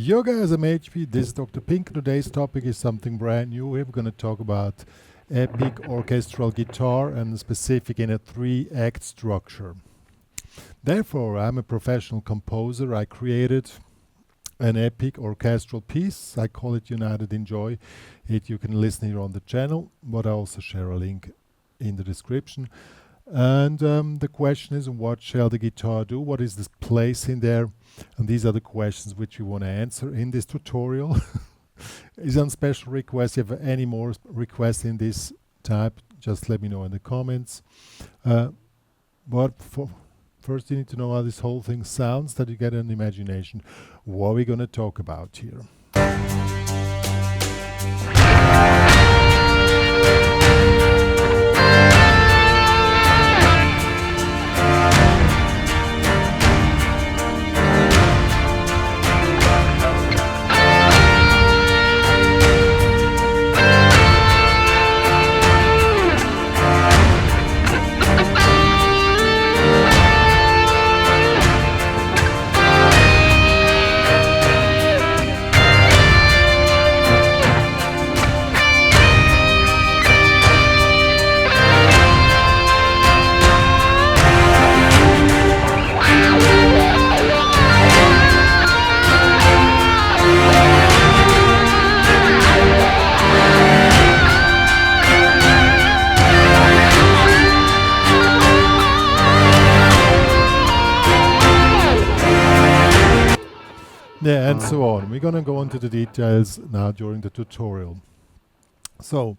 Yo guys, I'm HP, this is Dr. Pink. Today's topic is something brand new. We're going to talk about epic orchestral guitar and specific in a 3-act structure. Therefore, I'm a professional composer. I created an epic orchestral piece. I call it United Enjoy. You can listen here on the channel, but I also share a link in the description. And the question is, what shall the guitar do? What is this place in there? And these are the questions which we want to answer in this tutorial. Is on special request. If you have any more requests in this type, just let me know in the comments. But first you need to know how this whole thing sounds, that you get an imagination what we're going to talk about here. Yeah, and so on. We're going to go into the details now during the tutorial. So,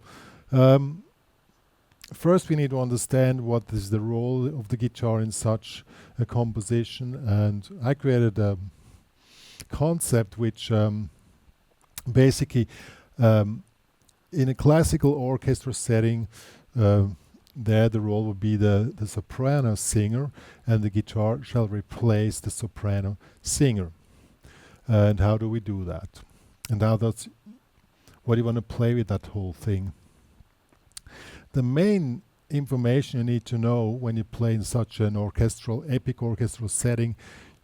first we need to understand what is the role of the guitar in such a composition. And I created a concept which basically, in a classical orchestra setting, there the role would be the soprano singer, and the guitar shall replace the soprano singer. And how do we do that? And how that's what do you want to play with that whole thing? The main information you need to know when you play in such an epic orchestral setting,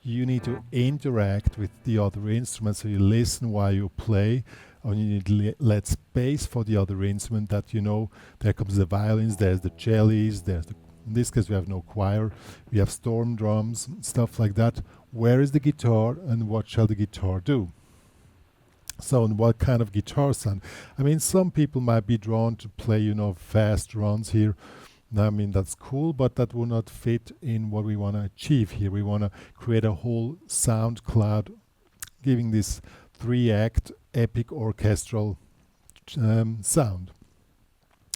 you need to interact with the other instruments. So you listen while you play, and you need to let space for the other instrument, that you know there comes the violins, there's the cellos, in this case we have no choir, we have storm drums, stuff like that. Where is the guitar and what shall the guitar do? So, and what kind of guitar sound? I mean, some people might be drawn to play, fast runs here. I mean, that's cool, but that will not fit in what we want to achieve here. We want to create a whole sound cloud, giving this 3-act epic orchestral sound.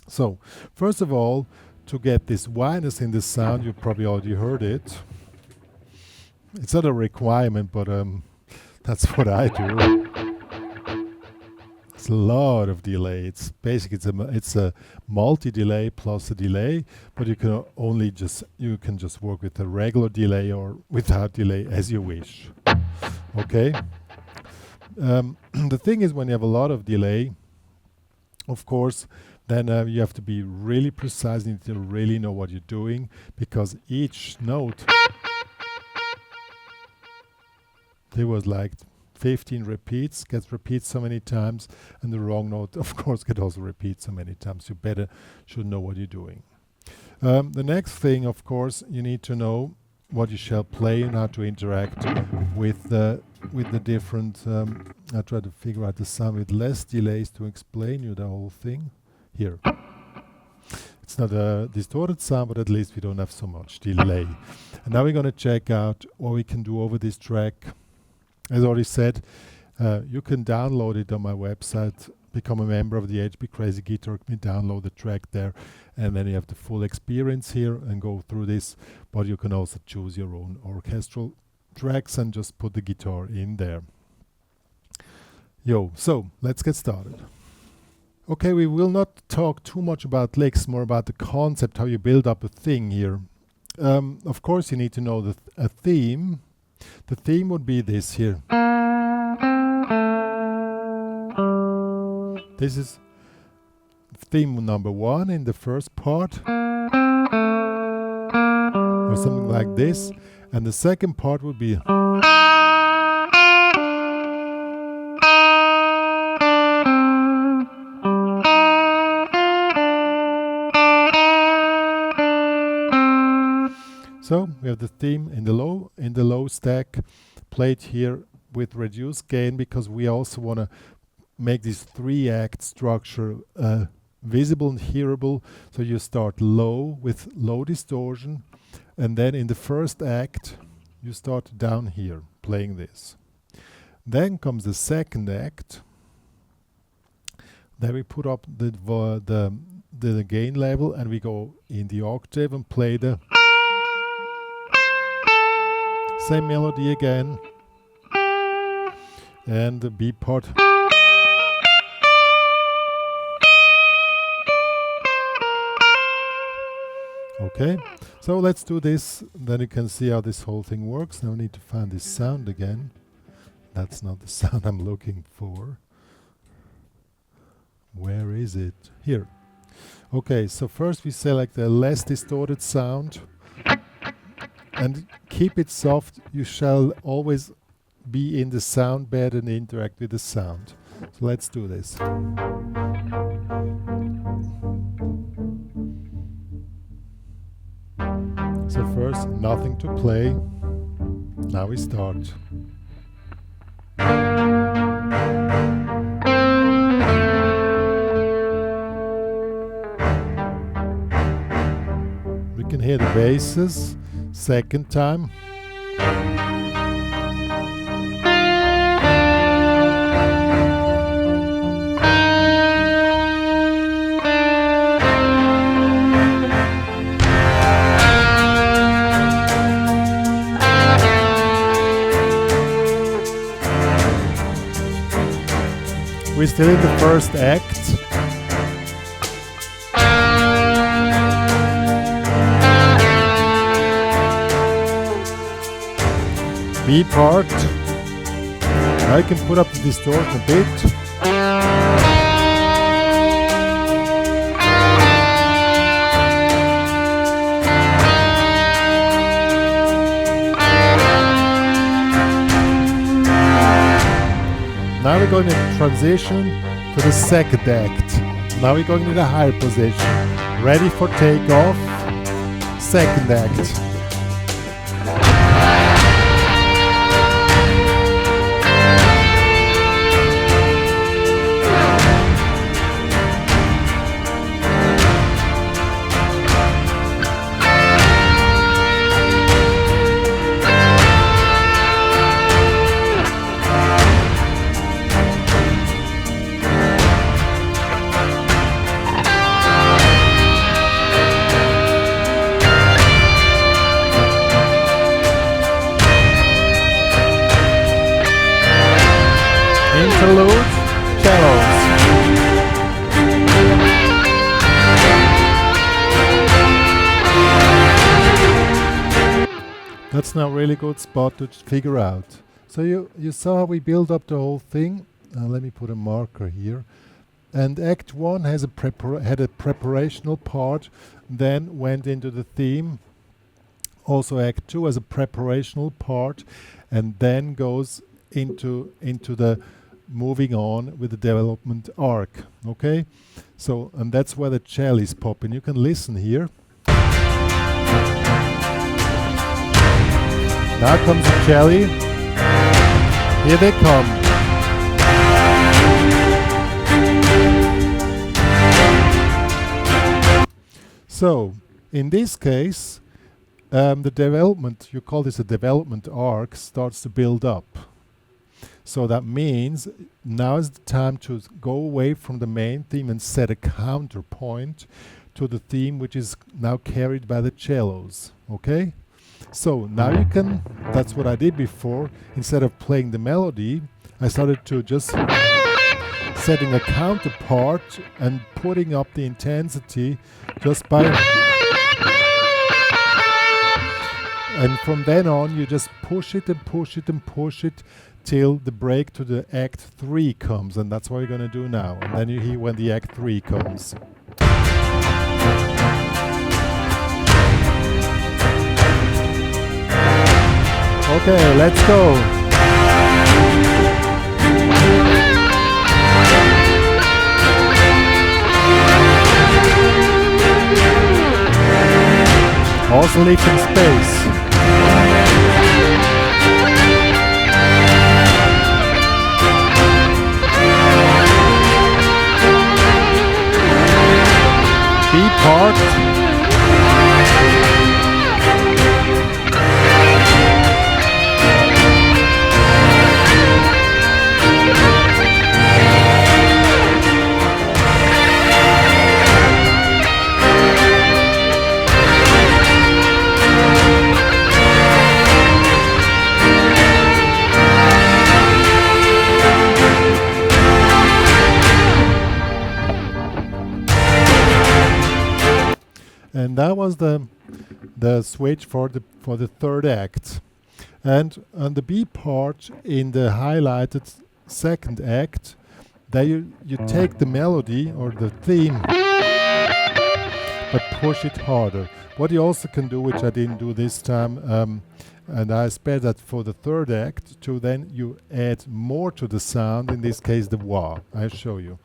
So, first of all, to get this wideness in the sound, you probably already heard it. It's not a requirement, but that's what I do. It's a lot of delay. It's basically it's a multi-delay plus a delay, but you can just work with a regular delay or without delay as you wish. Okay. The thing is, when you have a lot of delay, of course, then you have to be really precise. You need to really know what you're doing, because each note, there was like 15 repeats, gets repeated so many times, and the wrong note, of course, get also repeat so many times. You should know what you're doing. The next thing, of course, you need to know what you shall play and how to interact with the different. I try to figure out the sound with less delays to explain you the whole thing. Here, it's not a distorted sound, but at least we don't have so much delay. And now we're going to check out what we can do over this track. As already said, you can download it on my website, become a member of the HPCrazy Guitar, download the track there, and then you have the full experience here and go through this. But you can also choose your own orchestral tracks and just put the guitar in there. So let's get started. Okay, we will not talk too much about licks, more about the concept, how you build up a thing here. Of course, you need to know a theme. The theme would be this here. This is theme number 1 in the first part, or something like this. And the second part would be So we have the theme in the low stack, played here with reduced gain, because we also want to make this 3-act structure visible and hearable. So you start low with low distortion, and then in the first act you start down here playing this. Then comes the second act. Then we put up the gain level, and we go in the octave and play the same melody again, and the B part. Okay, so let's do this, then you can see how this whole thing works. Now I need to find this sound again. That's not the sound I'm looking for. Where is it? Here. Okay, so first we select the less distorted sound and keep it soft. You shall always be in the sound bed and interact with the sound. So let's do this. So first, nothing to play. Now we start. We can hear the basses. Second time. We're still in the first act. B part. I can put up the distortion a bit. Now we're going to transition to the second act. Now we're going to the higher position. Ready for takeoff. Second act. Interlude, cellos. That's now a really good spot to figure out. So you saw how we build up the whole thing. Let me put a marker here. And Act 1 has had a preparational part, then went into the theme. Also Act 2 has a preparational part, and then goes into the moving on with the development arc. Okay, so and that's where the cello is popping. You can listen here. Now comes the cello. Here they come. So in this case, the development, you call this a development arc, starts to build up. So that means now is the time to go away from the main theme and set a counterpoint to the theme, which is now carried by the cellos. Okay? So now you can, that's what I did before. Instead of playing the melody, I started to just setting a counterpart and putting up the intensity just by... And from then on, you just push it and push it and push it till the break to the Act 3 comes, and that's what we're going to do now. And then you hear when the Act 3 comes. Okay, let's go. Also leaving space. B part. And that was the switch for the third act. And on the B part in the highlighted second act, there you take the melody or the theme, but push it harder. What you also can do, which I didn't do this time, and I spared that for the third act, to then you add more to the sound, in this case the wah. I'll show you.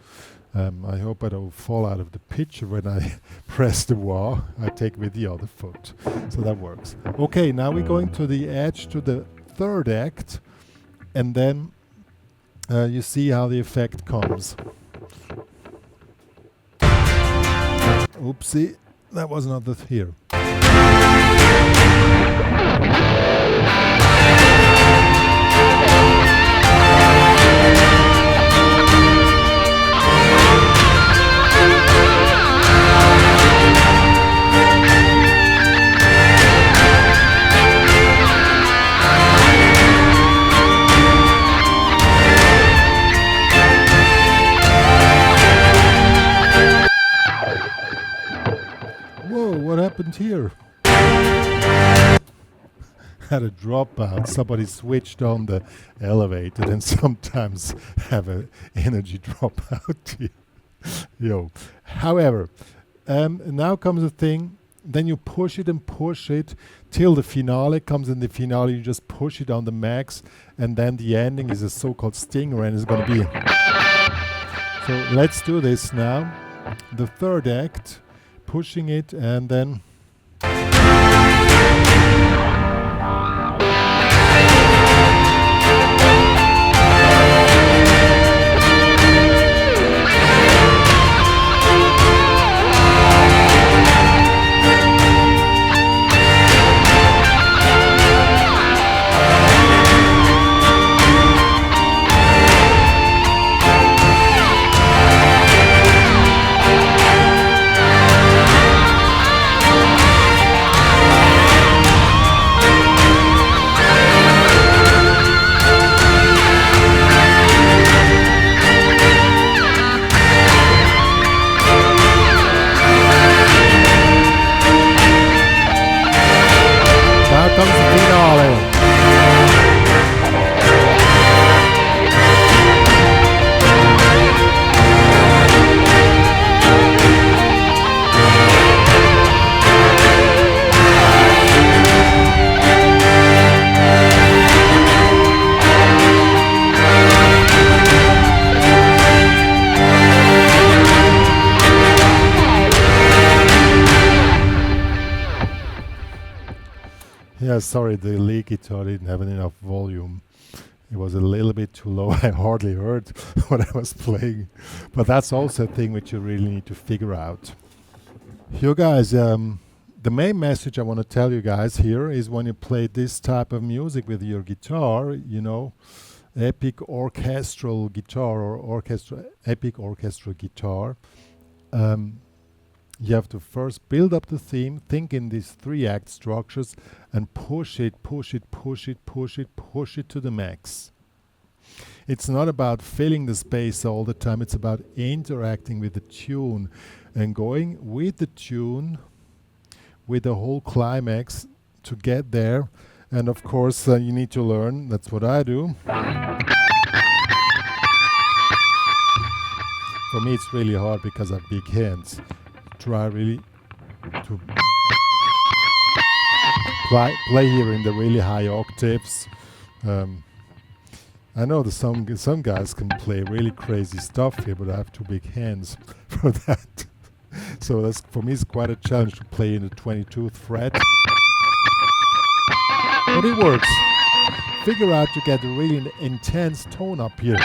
I hope I don't fall out of the picture when I press the wah. I take with the other foot. So that works. Okay, now we're going to the edge to the third act, and then you see how the effect comes. Oopsie, that was not the here. What happened here? Had a dropout. Somebody switched on the elevator and sometimes have an energy dropout. Yo. However, now comes the thing. Then you push it and push it till the finale comes. In the finale, you just push it on the max, and then the ending is a so-called stinger, and it's going to be. So let's do this now. The third act. Pushing it, and then comes the finale. Yeah, sorry, the lead guitar didn't have enough volume. It was a little bit too low. I hardly heard what I was playing. But that's also a thing which you really need to figure out. You guys, the main message I want to tell you guys here is when you play this type of music with your guitar, you know, epic orchestral guitar or epic orchestral guitar, you have to first build up the theme, think in these 3-act structures, and push it to the max. It's not about filling the space all the time, it's about interacting with the tune and going with the tune, with the whole climax to get there. And of course, you need to learn, that's what I do. For me, it's really hard because I have big hands. Try really to play here in the really high octaves. I know some guys can play really crazy stuff here, but I have too big hands for that. So that's, for me, it's quite a challenge to play in the 22th fret. But it works. Figure out to get a really intense tone up here.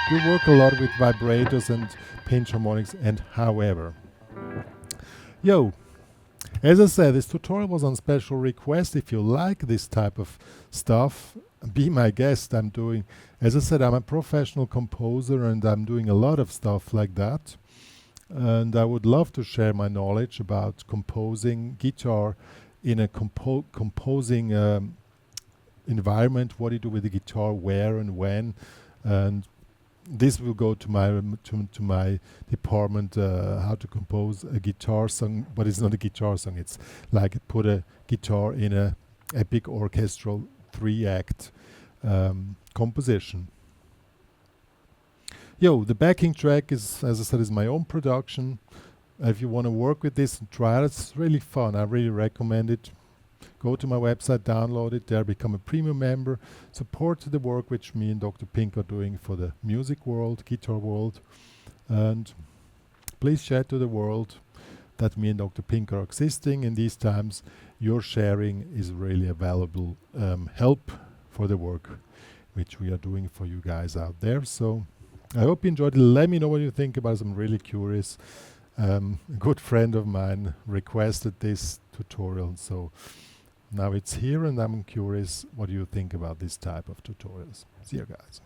You work a lot with vibrators and pinch harmonics, and however. Yo, as I said, this tutorial was on special request. If you like this type of stuff, be my guest. As I said, I'm a professional composer and I'm doing a lot of stuff like that. And I would love to share my knowledge about composing guitar in a composing environment, what you do with the guitar, where and when. And this will go to my department, how to compose a guitar song, but it's not a guitar song. It's like put a guitar in a epic orchestral 3-act composition. Yo, the backing track is, as I said, is my own production. If you want to work with this and try it, it's really fun. I really recommend it. Go to my website, download it there, become a premium member, support the work which me and Dr. Pink are doing for the music world, guitar world, and please share to the world that me and Dr. Pink are existing in these times. Your sharing is really a valuable help for the work which we are doing for you guys out there. So I hope you enjoyed it. Let me know what you think about it. I'm really curious. A good friend of mine requested this tutorial, so now it's here and I'm curious what you think about this type of tutorials. See you guys.